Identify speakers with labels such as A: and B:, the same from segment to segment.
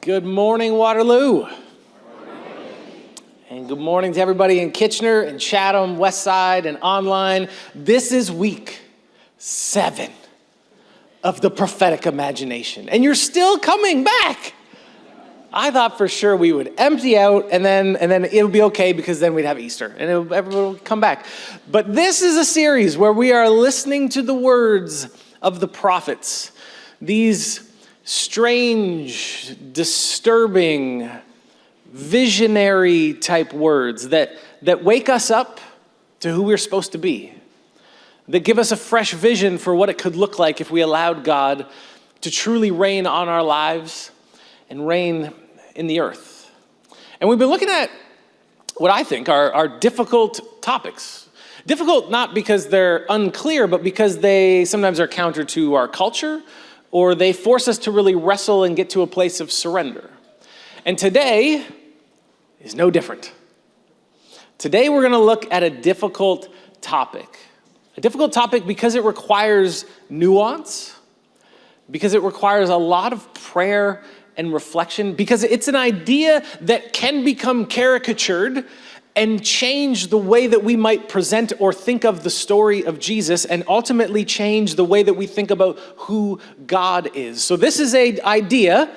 A: Good morning, Waterloo. And good morning to everybody in Kitchener and Chatham, West Side, and online. This is week 7 of the prophetic imagination, and you're still coming back. I thought for sure we would empty out, and then it would be okay because then we'd have Easter, and everyone would come back. But this is a series where we are listening to the words of the prophets. These strange, disturbing, visionary type words that wake us up to who we're supposed to be, that give us a fresh vision for what it could look like if we allowed God to truly reign on our lives and reign in the earth. And we've been looking at what I think are difficult topics. Difficult not because they're unclear, but because they sometimes are counter to our culture, or they force us to really wrestle and get to a place of surrender. And today is no different. Today we're going to look at a difficult topic. A difficult topic because it requires nuance, because it requires a lot of prayer and reflection, because it's an idea that can become caricatured and change the way that we might present or think of the story of Jesus, and ultimately change the way that we think about who God is. So this is an idea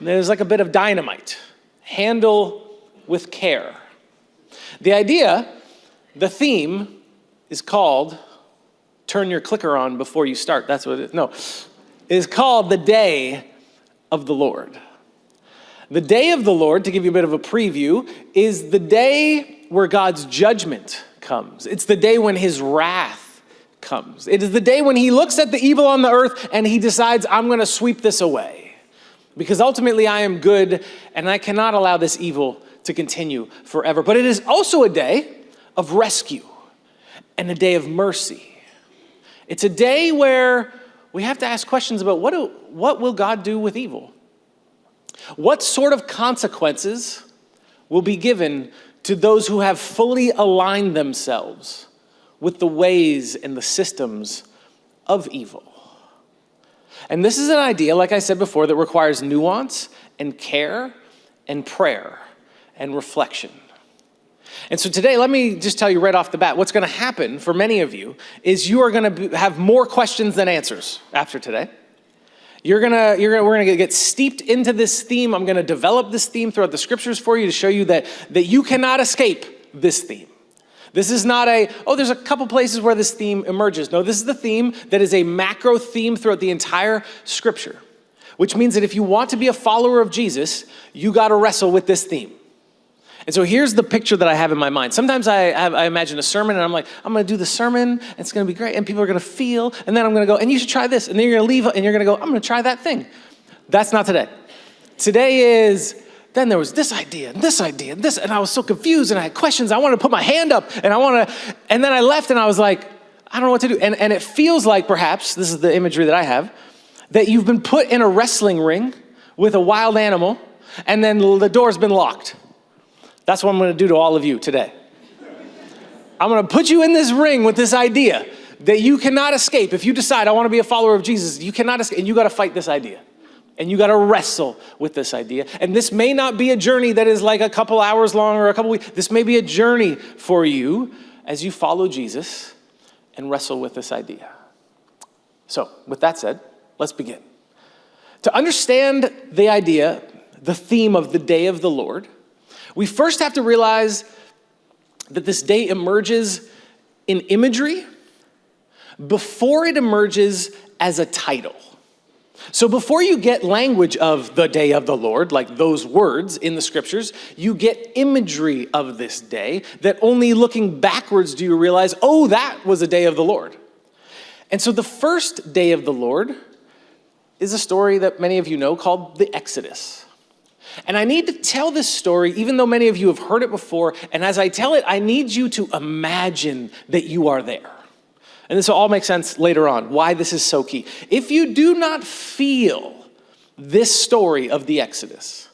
A: that is like a bit of dynamite. Handle with care. The idea, the theme, is called, turn your clicker on before you start, that's what it is. No, it is called the Day of the Lord. The Day of the Lord, to give you a bit of a preview, is the day where God's judgment comes. It's the day when his wrath comes. It is the day when he looks at the evil on the earth and he decides, I'm going to sweep this away. Because ultimately I am good and I cannot allow this evil to continue forever. But it is also a day of rescue and a day of mercy. It's a day where we have to ask questions about what will God do with evil? What sort of consequences will be given to those who have fully aligned themselves with the ways and the systems of evil? And this is an idea, like I said before, that requires nuance and care and prayer and reflection. And so today, let me just tell you right off the bat, what's going to happen for many of you is you are going to have more questions than answers after today. We're gonna get steeped into this theme. I'm gonna develop this theme throughout the scriptures for you to show you that you cannot escape this theme. This is not there's a couple places where this theme emerges. No, this is the theme that is a macro theme throughout the entire scripture, which means that if you want to be a follower of Jesus, you gotta wrestle with this theme. And so here's the picture that I have in my mind. Sometimes I imagine a sermon and I'm like, I'm going to do the sermon, and it's going to be great, and people are going to feel, and then I'm going to go, and you should try this, and then you're going to leave, and you're going to go, I'm going to try that thing. That's not today. Today is, then there was this idea, and this idea, and this, and I was so confused, and I had questions. I wanted to put my hand up, and then I left, and I was like, I don't know what to do. And it feels like perhaps, this is the imagery that I have, that you've been put in a wrestling ring with a wild animal, and then the door's been locked. That's what I'm going to do to all of you today. I'm going to put you in this ring with this idea that you cannot escape. If you decide I want to be a follower of Jesus, you cannot escape, and you got to fight this idea. And you got to wrestle with this idea. And this may not be a journey that is like a couple hours long or a couple weeks. This may be a journey for you as you follow Jesus and wrestle with this idea. So, with that said, let's begin. To understand the idea, the theme of the Day of the Lord, we first have to realize that this day emerges in imagery before it emerges as a title. So before you get language of the Day of the Lord, like those words in the scriptures, you get imagery of this day that only looking backwards do you realize, oh, that was a day of the Lord. And so the first day of the Lord is a story that many of you know called the Exodus. And I need to tell this story, even though many of you have heard it before, and as I tell it, I need you to imagine that you are there. And this will all make sense later on, why this is so key. If you do not feel this story of the Exodus,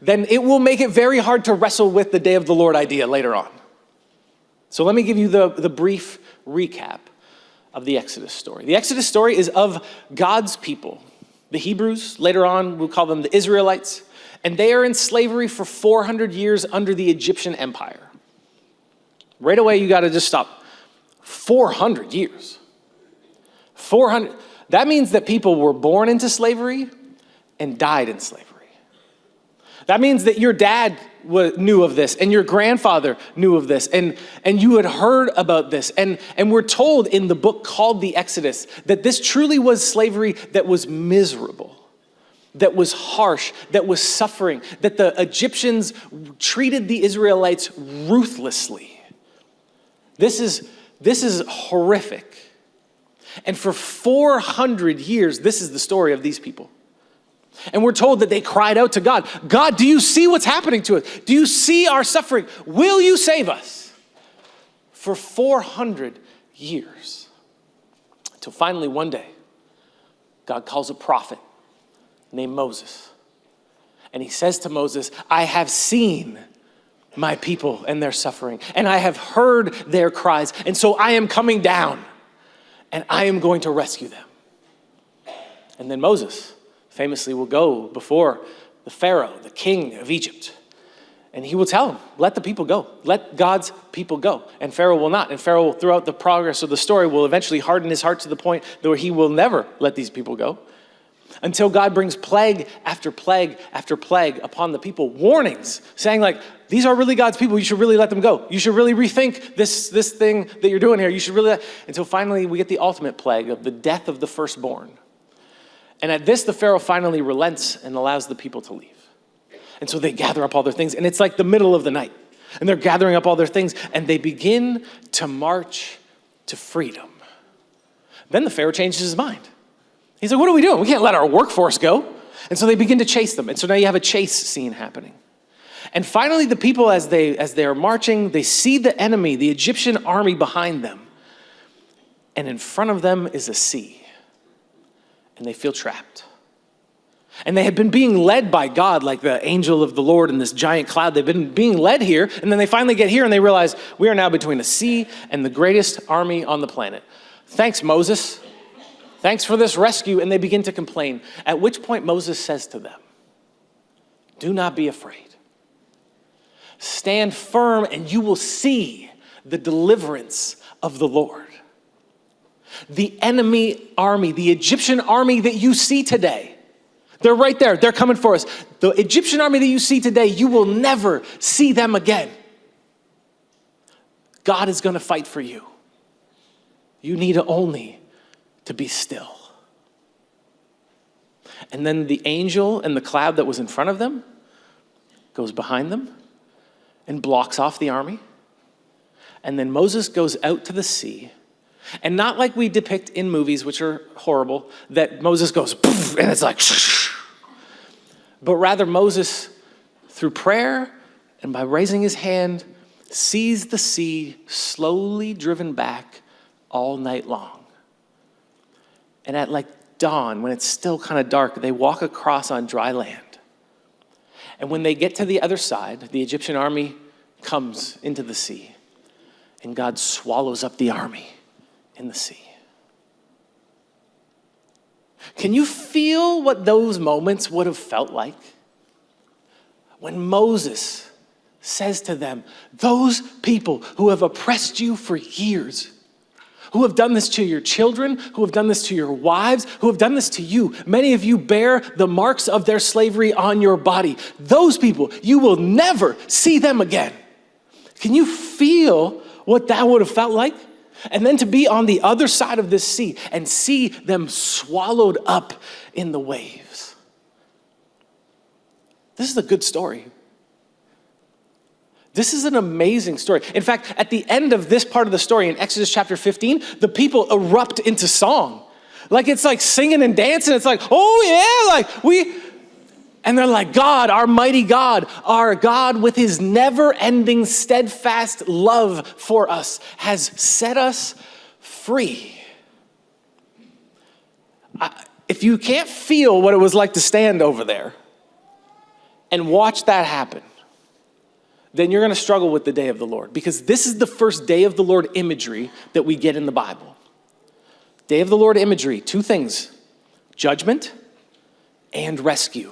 A: then it will make it very hard to wrestle with the Day of the Lord idea later on. So let me give you the brief recap of the Exodus story. The Exodus story is of God's people, the Hebrews. Later on, we'll call them the Israelites. And they are in slavery for 400 years under the Egyptian Empire. Right away, you got to just stop. 400 years. 400. That means that people were born into slavery and died in slavery. That means that your dad knew of this, and your grandfather knew of this, and you had heard about this. And we're told in the book called the Exodus that this truly was slavery that was miserable, that was harsh, that was suffering, that the Egyptians treated the Israelites ruthlessly. This is horrific. And for 400 years, this is the story of these people. And we're told that they cried out to God, God, do you see what's happening to us? Do you see our suffering? Will you save us? For 400 years. Until finally one day, God calls a prophet named Moses. And he says to Moses, I have seen my people and their suffering, and I have heard their cries, and so I am coming down, and I am going to rescue them. And then Moses famously will go before the Pharaoh, the king of Egypt, and he will tell him, let the people go. Let God's people go. And Pharaoh will not. And Pharaoh, throughout the progress of the story, will eventually harden his heart to the point where he will never let these people go until God brings plague after plague after plague upon the people, warnings, saying like, these are really God's people. You should really let them go. You should really rethink this thing that you're doing here. You should really, until finally we get the ultimate plague of the death of the firstborn. And at this, the Pharaoh finally relents and allows the people to leave. And so they gather up all their things, and it's like the middle of the night. And they're gathering up all their things, and they begin to march to freedom. Then the Pharaoh changes his mind. He's like, what are we doing? We can't let our workforce go. And so they begin to chase them. And so now you have a chase scene happening. And finally, the people, as they are marching, they see the enemy, the Egyptian army behind them. And in front of them is a sea. And they feel trapped. And they had been being led by God, like the angel of the Lord in this giant cloud. They've been being led here, and then they finally get here and they realize we are now between the sea and the greatest army on the planet. Thanks, Moses. Thanks for this rescue. And they begin to complain, at which point Moses says to them, do not be afraid. Stand firm and you will see the deliverance of the Lord. The enemy army, the Egyptian army that you see today, they're right there. They're coming for us. The Egyptian army that you see today, you will never see them again. God is going to fight for you. You need only to be still. And then the angel and the cloud that was in front of them goes behind them and blocks off the army. And then Moses goes out to the sea. And not like we depict in movies, which are horrible, that Moses goes, poof, and it's like, shh. But rather Moses, through prayer and by raising his hand, sees the sea slowly driven back all night long. And at like dawn, when it's still kind of dark, they walk across on dry land. And when they get to the other side, the Egyptian army comes into the sea, and God swallows up the army in the sea. Can you feel what those moments would have felt like? When Moses says to them, those people who have oppressed you for years, who have done this to your children, who have done this to your wives, who have done this to you, many of you bear the marks of their slavery on your body. Those people, you will never see them again. Can you feel what that would have felt like? And then to be on the other side of this sea and see them swallowed up in the waves. This is a good story. This is an amazing story. In fact, at the end of this part of the story in Exodus chapter 15, the people erupt into song. Like it's like singing and dancing. It's like, oh yeah, and they're like, God, our mighty God, our God with his never-ending, steadfast love for us has set us free. If you can't feel what it was like to stand over there and watch that happen, then you're going to struggle with the day of the Lord, because this is the first day of the Lord imagery that we get in the Bible. Day of the Lord imagery, two things: judgment and rescue.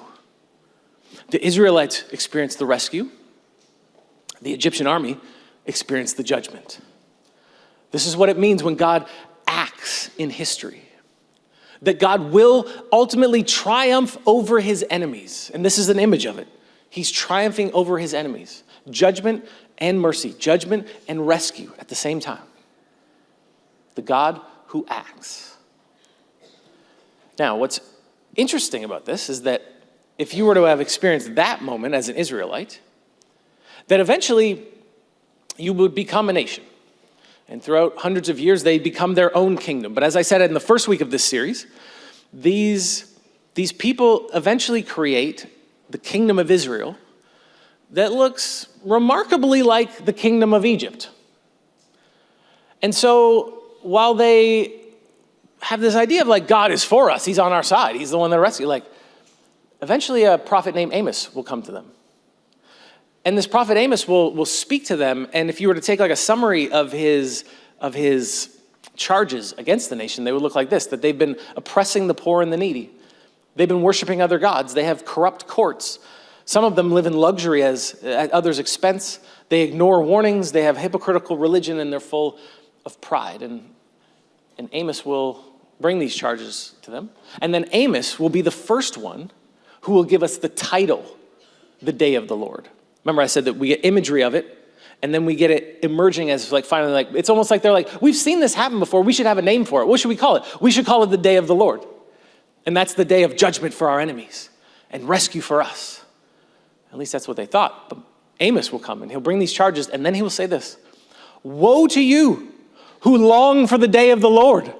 A: The Israelites experienced the rescue. The Egyptian army experienced the judgment. This is what it means when God acts in history. That God will ultimately triumph over his enemies. And this is an image of it. He's triumphing over his enemies. Judgment and mercy. Judgment and rescue at the same time. The God who acts. Now, what's interesting about this is that if you were to have experienced that moment as an Israelite, that eventually you would become a nation. And throughout hundreds of years, they become their own kingdom. But as I said in the first week of this series, these people eventually create the kingdom of Israel that looks remarkably like the kingdom of Egypt. And so while they have this idea of like, God is for us, he's on our side, he's the one that rescued, like eventually a prophet named Amos will come to them. And this prophet Amos will speak to them, and if you were to take like a summary of his charges against the nation, they would look like this: that they've been oppressing the poor and the needy. They've been worshiping other gods. They have corrupt courts. Some of them live in luxury at others' expense. They ignore warnings. They have hypocritical religion, and they're full of pride. And Amos will bring these charges to them. And then Amos will be the first one who will give us the title, the Day of the Lord. Remember I said that we get imagery of it, and then we get it emerging as like finally like, it's almost like they're like, we've seen this happen before, we should have a name for it. What should we call it? We should call it the Day of the Lord. And that's the day of judgment for our enemies and rescue for us. At least that's what they thought. But Amos will come and he'll bring these charges, and then he will say this: woe to you who long for the day of the Lord.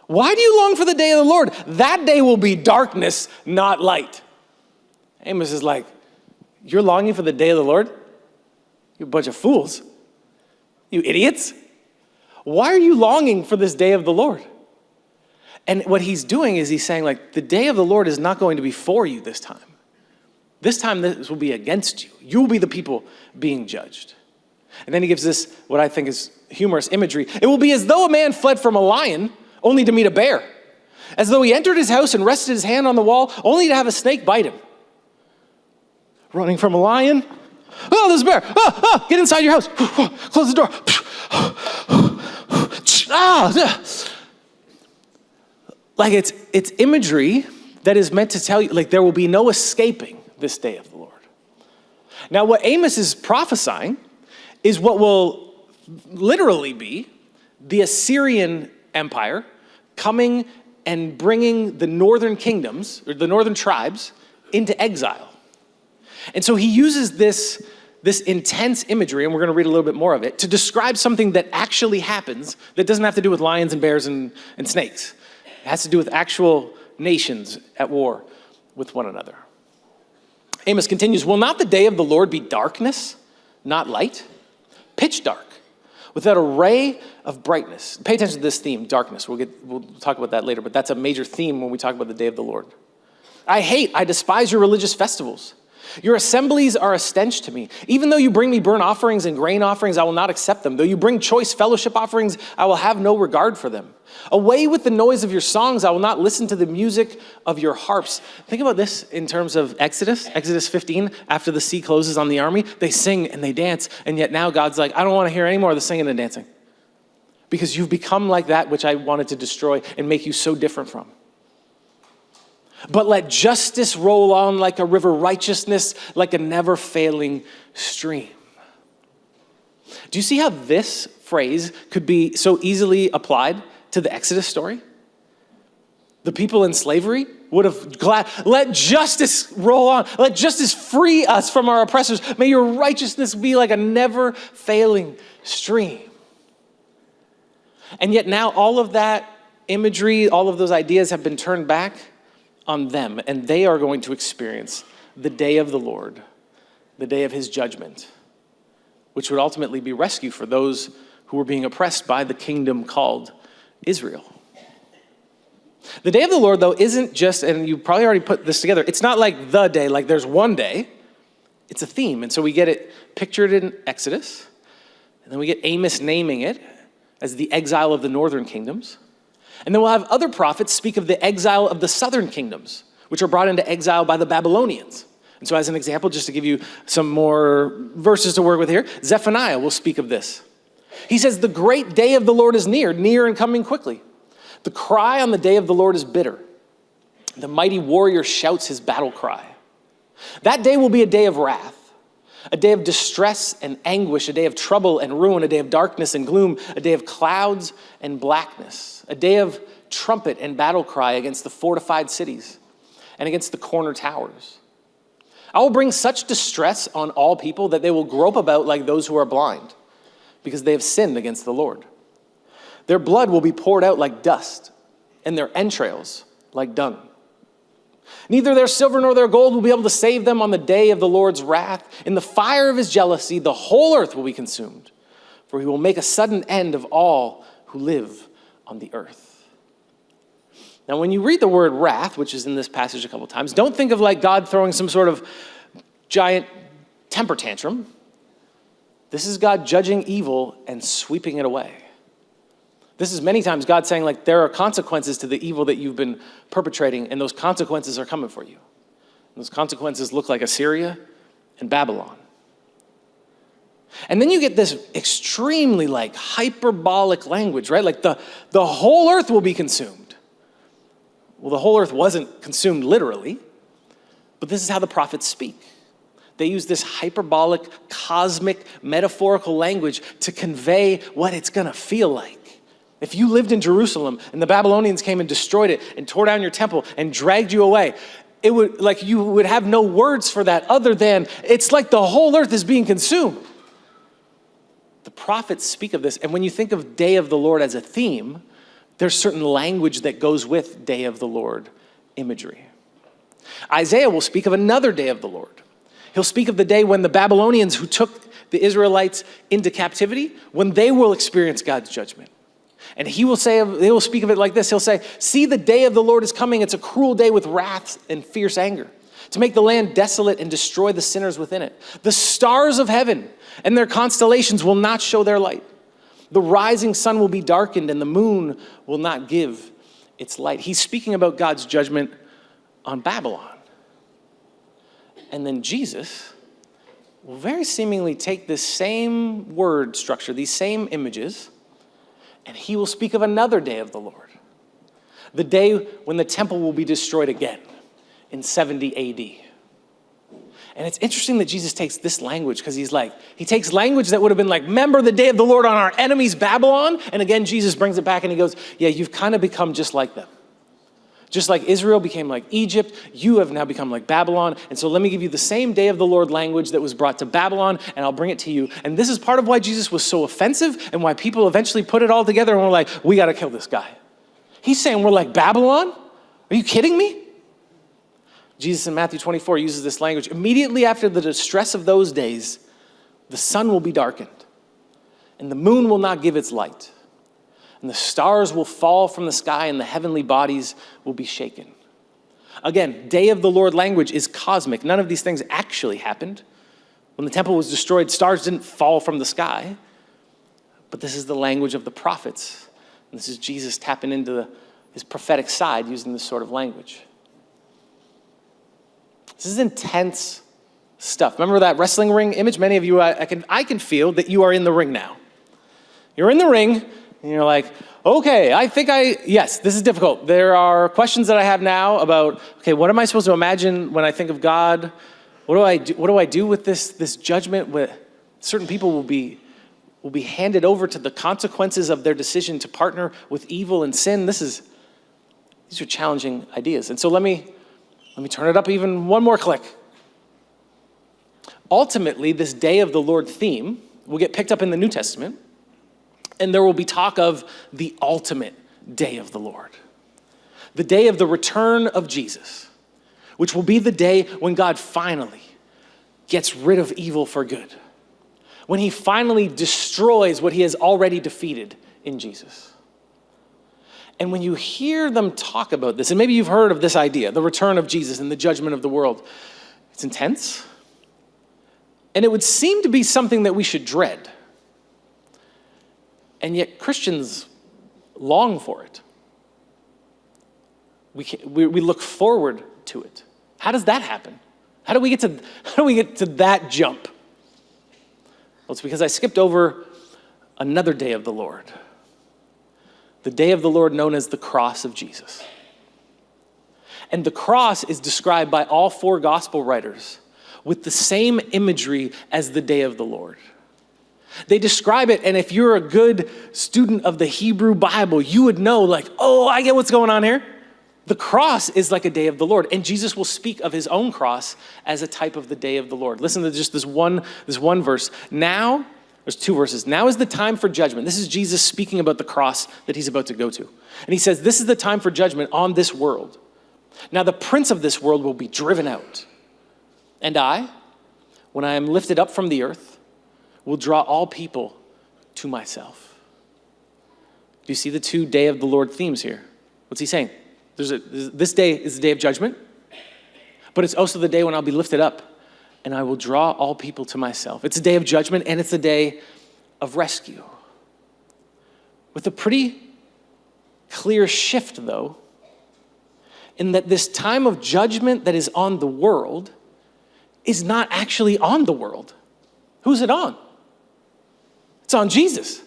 A: Why do you long for the day of the Lord? That day will be darkness, not light. Amos is like, you're longing for the day of the Lord? You bunch of fools. You idiots. Why are you longing for this day of the Lord? And what he's doing is he's saying like, the day of the Lord is not going to be for you this time. This time this will be against you. You will be the people being judged. And then he gives this, what I think is humorous imagery. It will be as though a man fled from a lion only to meet a bear. As though he entered his house and rested his hand on the wall only to have a snake bite him. Running from a lion. Oh, there's a bear. Get inside your house. Close the door. Like it's imagery that is meant to tell you, like, there will be no escaping this day of the Lord. Now, what Amos is prophesying is what will literally be the Assyrian Empire coming and bringing the northern kingdoms, or the northern tribes, into exile. And so he uses this intense imagery, and we're going to read a little bit more of it, to describe something that actually happens that doesn't have to do with lions and bears and snakes. It has to do with actual nations at war with one another. Amos continues, will not the day of the Lord be darkness, not light? Pitch dark, without a ray of brightness. Pay attention to this theme, darkness. We'll talk about that later, but that's a major theme when we talk about the day of the Lord. I despise your religious festivals. Your assemblies are a stench to me. Even though you bring me burnt offerings and grain offerings, I will not accept them. Though you bring choice fellowship offerings, I will have no regard for them. Away with the noise of your songs, I will not listen to the music of your harps. Think about this in terms of Exodus 15, after the sea closes on the army, they sing and they dance, and yet now God's like, I don't want to hear any more of the singing and dancing. Because you've become like that which I wanted to destroy and make you so different from. But let justice roll on like a river, righteousness like a never-failing stream. Do you see how this phrase could be so easily applied to the Exodus story? The people in slavery would have let justice roll on. Let justice free us from our oppressors. May your righteousness be like a never-failing stream. And yet now all of that imagery, all of those ideas have been turned back on them, and they are going to experience the day of the Lord, the day of his judgment, which would ultimately be rescue for those who were being oppressed by the kingdom called Israel. The day of the Lord, though, isn't just, and you probably already put this together, it's not like the day, like there's one day. It's a theme, and so we get it pictured in Exodus, and then we get Amos naming it as the exile of the northern kingdoms. And then we'll have other prophets speak of the exile of the southern kingdoms, which are brought into exile by the Babylonians. And so as an example, just to give you some more verses to work with here, Zephaniah will speak of this. He says, the great day of the Lord is near and coming quickly. The cry on the day of the Lord is bitter. The mighty warrior shouts his battle cry. That day will be a day of wrath, a day of distress and anguish, a day of trouble and ruin, a day of darkness and gloom, a day of clouds and blackness, a day of trumpet and battle cry against the fortified cities and against the corner towers. I will bring such distress on all people that they will grope about like those who are blind, because they have sinned against the Lord. Their blood will be poured out like dust, and their entrails like dung. Neither their silver nor their gold will be able to save them on the day of the Lord's wrath. In the fire of his jealousy, the whole earth will be consumed, for he will make a sudden end of all who live on the earth. Now, when you read the word wrath, which is in this passage a couple times, don't think of like God throwing some sort of giant temper tantrum. This is God judging evil and sweeping it away. This is many times God saying, like, there are consequences to the evil that you've been perpetrating, and those consequences are coming for you. And those consequences look like Assyria and Babylon. And then you get this extremely like hyperbolic language, right? Like the whole earth will be consumed. Well, the whole earth wasn't consumed literally, but this is how the prophets speak. They use this hyperbolic, cosmic, metaphorical language to convey what it's going to feel like. If you lived in Jerusalem and the Babylonians came and destroyed it and tore down your temple and dragged you away, it would like you would have no words for that other than it's like the whole earth is being consumed. The prophets speak of this, and when you think of Day of the Lord as a theme, there's certain language that goes with Day of the Lord imagery. Isaiah will speak of another Day of the Lord. He'll speak of the day when the Babylonians who took the Israelites into captivity, when they will experience God's judgment. And he will speak of it like this. He'll say, see, the day of the Lord is coming. It's a cruel day with wrath and fierce anger, to make the land desolate and destroy the sinners within it. The stars of heaven and their constellations will not show their light. The rising sun will be darkened and the moon will not give its light. He's speaking about God's judgment on Babylon. And then Jesus will very seemingly take this same word structure, these same images, and he will speak of another day of the Lord, the day when the temple will be destroyed again in 70 AD. And it's interesting that Jesus takes this language because he takes language that would have been like, remember the day of the Lord on our enemies, Babylon? And again, Jesus brings it back and he goes, yeah, you've kind of become just like them. Just like Israel became like Egypt, you have now become like Babylon. And so let me give you the same day of the Lord language that was brought to Babylon, and I'll bring it to you. And this is part of why Jesus was so offensive and why people eventually put it all together and were like, we got to kill this guy. He's saying we're like Babylon? Are you kidding me? Jesus in Matthew 24 uses this language. Immediately after the distress of those days, the sun will be darkened, and the moon will not give its light. And the stars will fall from the sky and the heavenly bodies will be shaken. Again, day of the Lord language is cosmic. None of these things actually happened. When the temple was destroyed, stars didn't fall from the sky. But this is the language of the prophets. And this is Jesus tapping into his prophetic side using this sort of language. This is intense stuff. Remember that wrestling ring image? Many of you, I can feel that you are in the ring now. You're in the ring. And you're like, okay, yes, this is difficult. There are questions that I have now about, okay, what am I supposed to imagine when I think of God? What do I do with this judgment? Where certain people will be handed over to the consequences of their decision to partner with evil and sin. These are challenging ideas. And so let me turn it up even one more click. Ultimately, this Day of the Lord theme will get picked up in the New Testament. And there will be talk of the ultimate day of the Lord. The day of the return of Jesus, which will be the day when God finally gets rid of evil for good. When he finally destroys what he has already defeated in Jesus. And when you hear them talk about this, and maybe you've heard of this idea, the return of Jesus and the judgment of the world, it's intense. And it would seem to be something that we should dread. And yet Christians long for it. We look forward to it. How does that happen? How do we get to that jump? Well, it's because I skipped over another day of the Lord. The day of the Lord known as the cross of Jesus. And the cross is described by all four gospel writers with the same imagery as the day of the Lord. They describe it, and if you're a good student of the Hebrew Bible, you would know, like, oh, I get what's going on here. The cross is like a day of the Lord, and Jesus will speak of his own cross as a type of the day of the Lord. Listen to just this one verse. Now, there's two verses. Now is the time for judgment. This is Jesus speaking about the cross that he's about to go to. And he says, this is the time for judgment on this world. Now the prince of this world will be driven out. And I, when I am lifted up from the earth, will draw all people to myself. Do you see the two day of the Lord themes here? What's he saying? This day is the day of judgment, but it's also the day when I'll be lifted up and I will draw all people to myself. It's a day of judgment and it's a day of rescue. With a pretty clear shift, though, in that this time of judgment that is on the world is not actually on the world. Who's it on? It's on Jesus.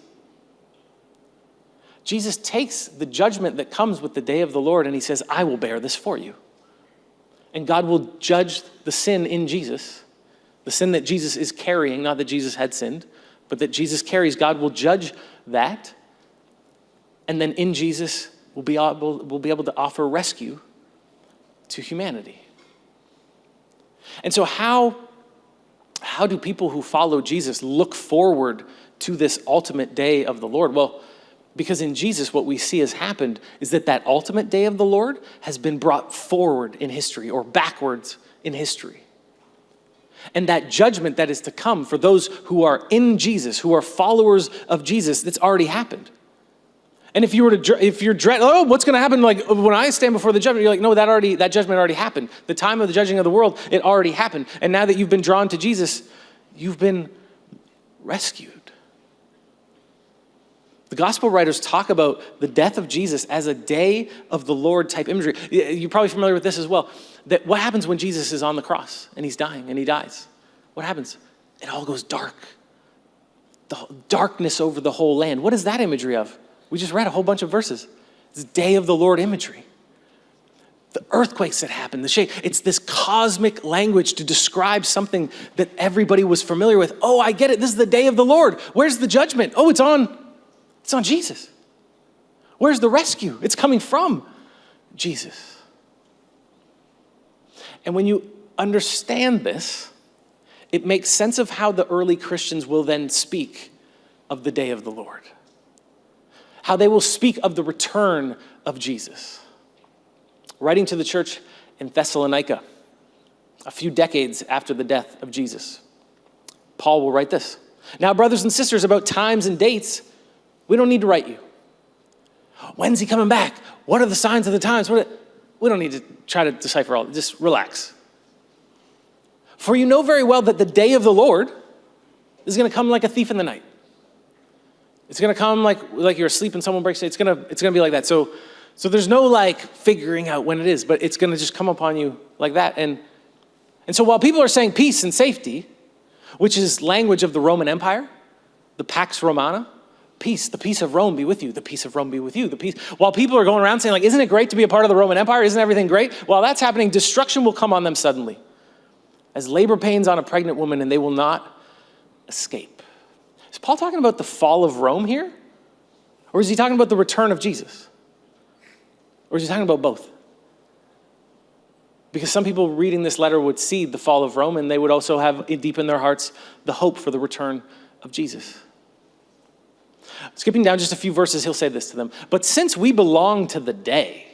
A: Jesus takes the judgment that comes with the day of the Lord and he says, I will bear this for you. And God will judge the sin in Jesus, the sin that Jesus is carrying, not that Jesus had sinned, but that Jesus carries. God will judge that. And then in Jesus, we'll be able to offer rescue to humanity. And so how do people who follow Jesus look forward to this ultimate day of the Lord? Well, because in Jesus, what we see has happened is that ultimate day of the Lord has been brought forward in history or backwards in history. And that judgment that is to come for those who are in Jesus, who are followers of Jesus, that's already happened. And if you're what's going to happen? Like when I stand before the judgment, you're like, no, that judgment already happened. The time of the judging of the world, it already happened. And now that you've been drawn to Jesus, you've been rescued. The gospel writers talk about the death of Jesus as a day of the Lord type imagery. You're probably familiar with this as well. That what happens when Jesus is on the cross and he's dying and he dies? What happens? It all goes dark. The darkness over the whole land. What is that imagery of? We just read a whole bunch of verses. It's day of the Lord imagery. The earthquakes that happen, the shake. It's this cosmic language to describe something that everybody was familiar with. Oh, I get it. This is the day of the Lord. Where's the judgment? Oh, it's on Jesus. Where's the rescue? It's coming from Jesus. And when you understand this, it makes sense of how the early Christians will then speak of the day of the Lord. How they will speak of the return of Jesus. Writing to the church in Thessalonica, a few decades after the death of Jesus, Paul will write this. Now, brothers and sisters, about times and dates, we don't need to write you. When's he coming back? What are the signs of the times? We don't need to try to decipher all. Just relax. For you know very well that the day of the Lord is going to come like a thief in the night. It's going to come like you're asleep and someone breaks it. It's going to be like that. So there's no like figuring out when it is, but it's going to just come upon you like that. And so while people are saying peace and safety, which is language of the Roman Empire, the Pax Romana, peace, the peace of Rome be with you, the peace of Rome be with you, the peace. While people are going around saying like, isn't it great to be a part of the Roman Empire? Isn't everything great? While that's happening, destruction will come on them suddenly as labor pains on a pregnant woman, and they will not escape. Is Paul talking about the fall of Rome here? Or is he talking about the return of Jesus? Or is he talking about both? Because some people reading this letter would see the fall of Rome, and they would also have deep in their hearts the hope for the return of Jesus. Skipping down just a few verses, he'll say this to them. But since we belong to the day,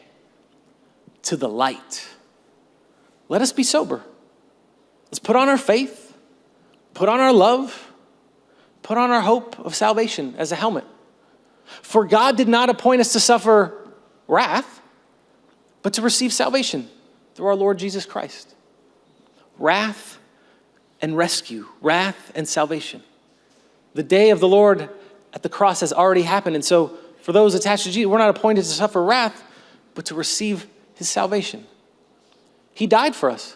A: to the light, let us be sober. Let's put on our faith, put on our love, put on our hope of salvation as a helmet. For God did not appoint us to suffer wrath, but to receive salvation through our Lord Jesus Christ. Wrath and rescue, wrath and salvation. The day of the Lord at the cross has already happened. And so for those attached to Jesus, we're not appointed to suffer wrath, but to receive his salvation. He died for us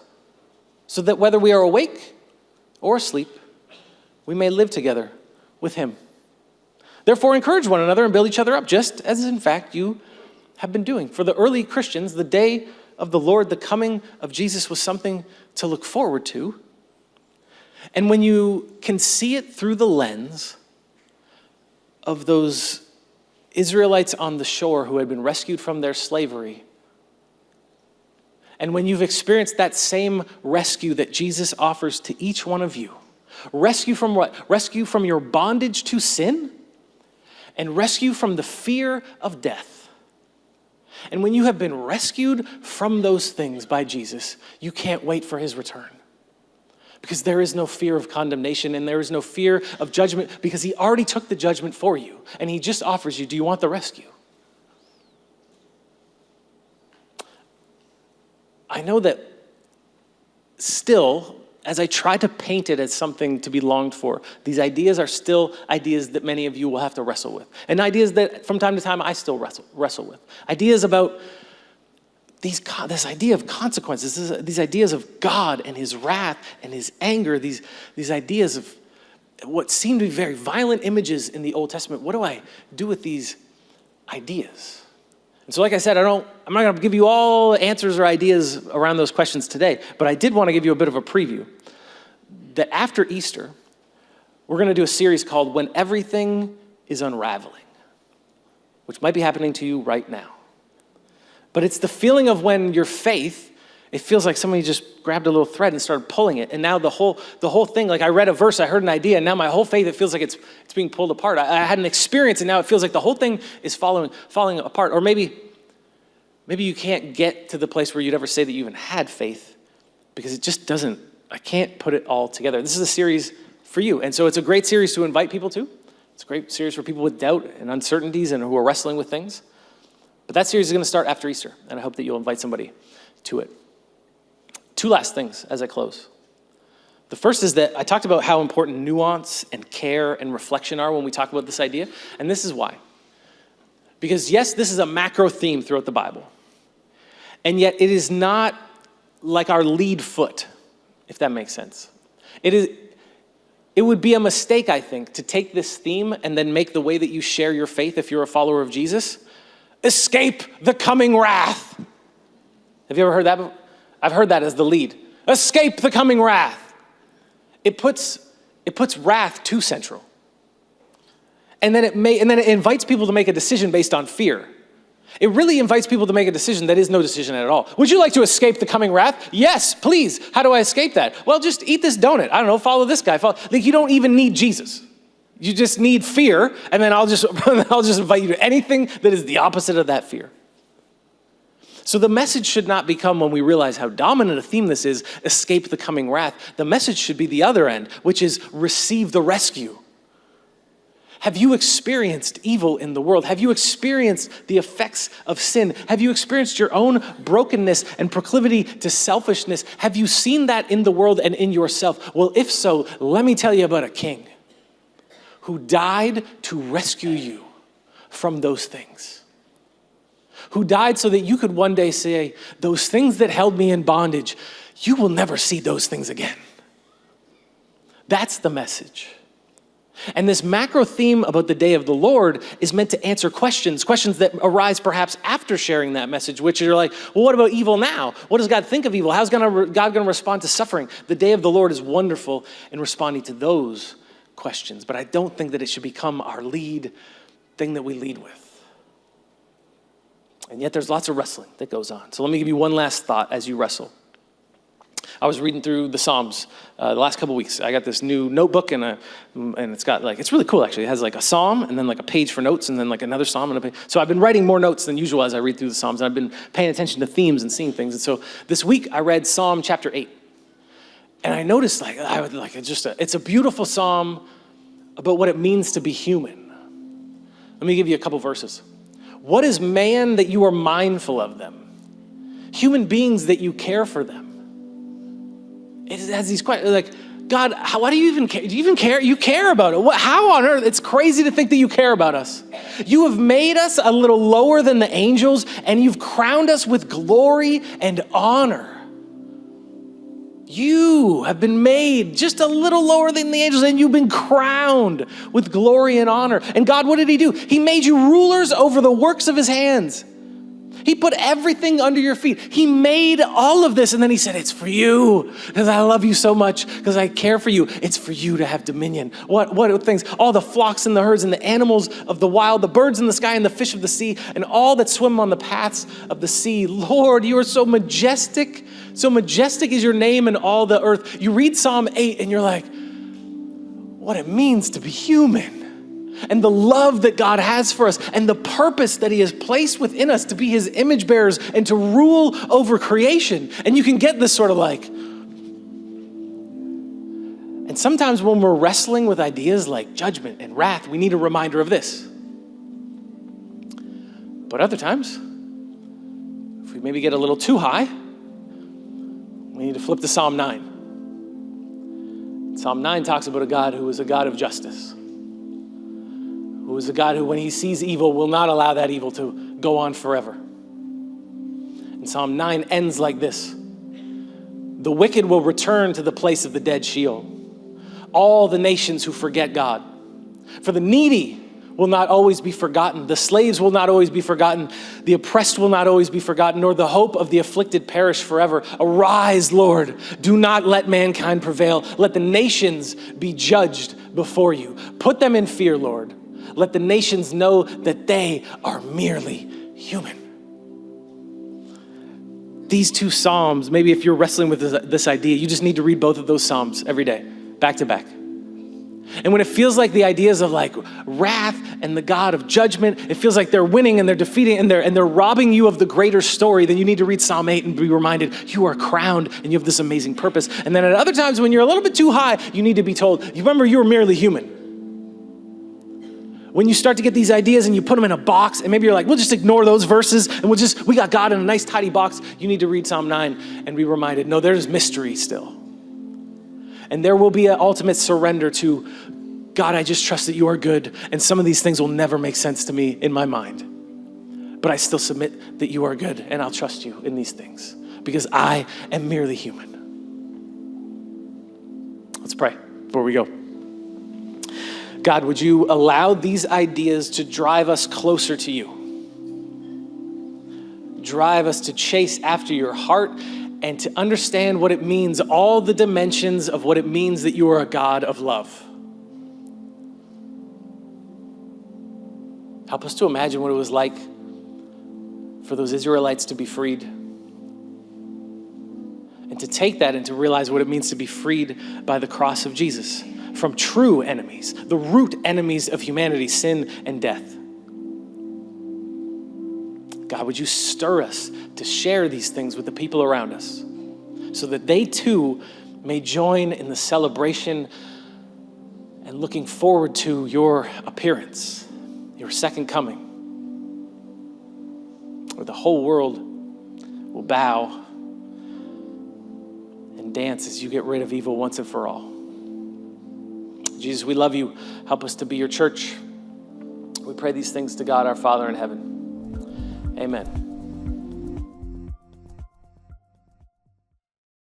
A: so that whether we are awake or asleep, we may live together with him. Therefore, encourage one another and build each other up, just as in fact you have been doing. For the early Christians, the day of the Lord, the coming of Jesus, was something to look forward to. And when you can see it through the lens of those Israelites on the shore who had been rescued from their slavery, and when you've experienced that same rescue that Jesus offers to each one of you, rescue from what? Rescue from your bondage to sin and rescue from the fear of death. And when you have been rescued from those things by Jesus, you can't wait for his return. Because there is no fear of condemnation and there is no fear of judgment because he already took the judgment for you. And he just offers you, do you want the rescue? I know that still, as I try to paint it as something to be longed for, these ideas are still ideas that many of you will have to wrestle with. And ideas that from time to time I still wrestle with. Ideas about this idea of consequences, these ideas of God and his wrath and his anger, these ideas of what seem to be very violent images in the Old Testament. What do I do with these ideas? And so like I said, I'm not going to give you all answers or ideas around those questions today, but I did want to give you a bit of a preview that after Easter, we're going to do a series called When Everything is Unraveling, which might be happening to you right now. But it's the feeling of when your faith, it feels like somebody just grabbed a little thread and started pulling it. And now the whole thing, like I read a verse, I heard an idea, and now my whole faith, it feels like it's being pulled apart. I had an experience, and now it feels like the whole thing is falling apart. Or maybe you can't get to the place where you'd ever say that you even had faith because it just doesn't, I can't put it all together. This is a series for you. And so it's a great series to invite people to. It's a great series for people with doubt and uncertainties and who are wrestling with things. But that series is going to start after Easter, and I hope that you'll invite somebody to it. Two last things as I close. The first is that I talked about how important nuance and care and reflection are when we talk about this idea, and this is why. Because yes, this is a macro theme throughout the Bible, and yet it is not like our lead foot, if that makes sense. It would be a mistake, I think, to take this theme and then make the way that you share your faith, if you're a follower of Jesus, escape the coming wrath. Have you ever heard that before? I've heard that as the lead. Escape the coming wrath. It puts wrath too central. And then it invites people to make a decision based on fear. It really invites people to make a decision that is no decision at all. Would you like to escape the coming wrath? Yes, please. How do I escape that? Well, just eat this donut. I don't know, follow this guy. Like you don't even need Jesus. You just need fear, and then I'll just invite you to anything that is the opposite of that fear. So the message should not become, when we realize how dominant a theme this is, escape the coming wrath. The message should be the other end, which is receive the rescue. Have you experienced evil in the world? Have you experienced the effects of sin? Have you experienced your own brokenness and proclivity to selfishness? Have you seen that in the world and in yourself? Well, if so, let me tell you about a king who died to rescue you from those things. Who died so that you could one day say, those things that held me in bondage, you will never see those things again. That's the message. And this macro theme about the day of the Lord is meant to answer questions that arise perhaps after sharing that message, which are like, well, what about evil now? What does God think of evil? How's God going to respond to suffering? The day of the Lord is wonderful in responding to those questions, but I don't think that it should become our lead thing that we lead with. And yet there's lots of wrestling that goes on. So let me give you one last thought as you wrestle. I was reading through the Psalms the last couple weeks. I got this new notebook and it's got it's really cool actually. It has like a psalm and then like a page for notes and then like another psalm and a page. So I've been writing more notes than usual as I read through the Psalms, and I've been paying attention to themes and seeing things. And so this week I read Psalm chapter 8. And I noticed it's a beautiful psalm about what it means to be human. Let me give you a couple verses. What is man that you are mindful of them? Human beings that you care for them. It has these questions like, God, why do you even care? Do you even care? You care about it. How on earth? It's crazy to think that you care about us. You have made us a little lower than the angels, and you've crowned us with glory and honor. You have been made just a little lower than the angels, and you've been crowned with glory and honor. And God, what did he do? He made you rulers over the works of his hands. He put everything under your feet. He made all of this, and then he said, it's for you, because I love you so much, because I care for you. It's for you to have dominion. What things? All the flocks and the herds and the animals of the wild, the birds in the sky and the fish of the sea, and all that swim on the paths of the sea. Lord, you are so majestic. So majestic is your name in all the earth. You read Psalm 8, and you're like, what it means to be human. And the love that God has for us and the purpose that he has placed within us to be his image bearers and to rule over creation. And you can get this sort of like, and sometimes when we're wrestling with ideas like judgment and wrath, we need a reminder of this. But other times, if we maybe get a little too high, we need to flip to Psalm 9. Psalm 9 talks about a God who is a God of justice, who is a God who, when he sees evil, will not allow that evil to go on forever. And Psalm 9 ends like this. The wicked will return to the place of the dead, Sheol. All the nations who forget God. For the needy will not always be forgotten. The slaves will not always be forgotten. The oppressed will not always be forgotten, nor the hope of the afflicted perish forever. Arise, Lord. Do not let mankind prevail. Let the nations be judged before you. Put them in fear, Lord. Let the nations know that they are merely human. These two Psalms, maybe if you're wrestling with this idea, you just need to read both of those Psalms every day, back to back. And when it feels like the ideas of like wrath and the God of judgment, it feels like they're winning and they're defeating and they're robbing you of the greater story, then you need to read Psalm 8 and be reminded you are crowned and you have this amazing purpose. And then at other times when you're a little bit too high, you need to be told, you remember you were merely human. When you start to get these ideas and you put them in a box and maybe you're like, we'll just ignore those verses and we got God in a nice tidy box. You need to read Psalm 9 and be reminded, no, there's mystery still. And there will be an ultimate surrender to, God, I just trust that you are good. And some of these things will never make sense to me in my mind. But I still submit that you are good and I'll trust you in these things because I am merely human. Let's pray before we go. God, would you allow these ideas to drive us closer to you? Drive us to chase after your heart and to understand what it means, all the dimensions of what it means that you are a God of love. Help us to imagine what it was like for those Israelites to be freed. And to take that and to realize what it means to be freed by the cross of Jesus from true enemies, the root enemies of humanity, sin and death. God, would you stir us to share these things with the people around us so that they too may join in the celebration and looking forward to your appearance, your second coming, where the whole world will bow and dance as you get rid of evil once and for all. Jesus, we love you. Help us to be your church. We pray these things to God, our Father in heaven. Amen.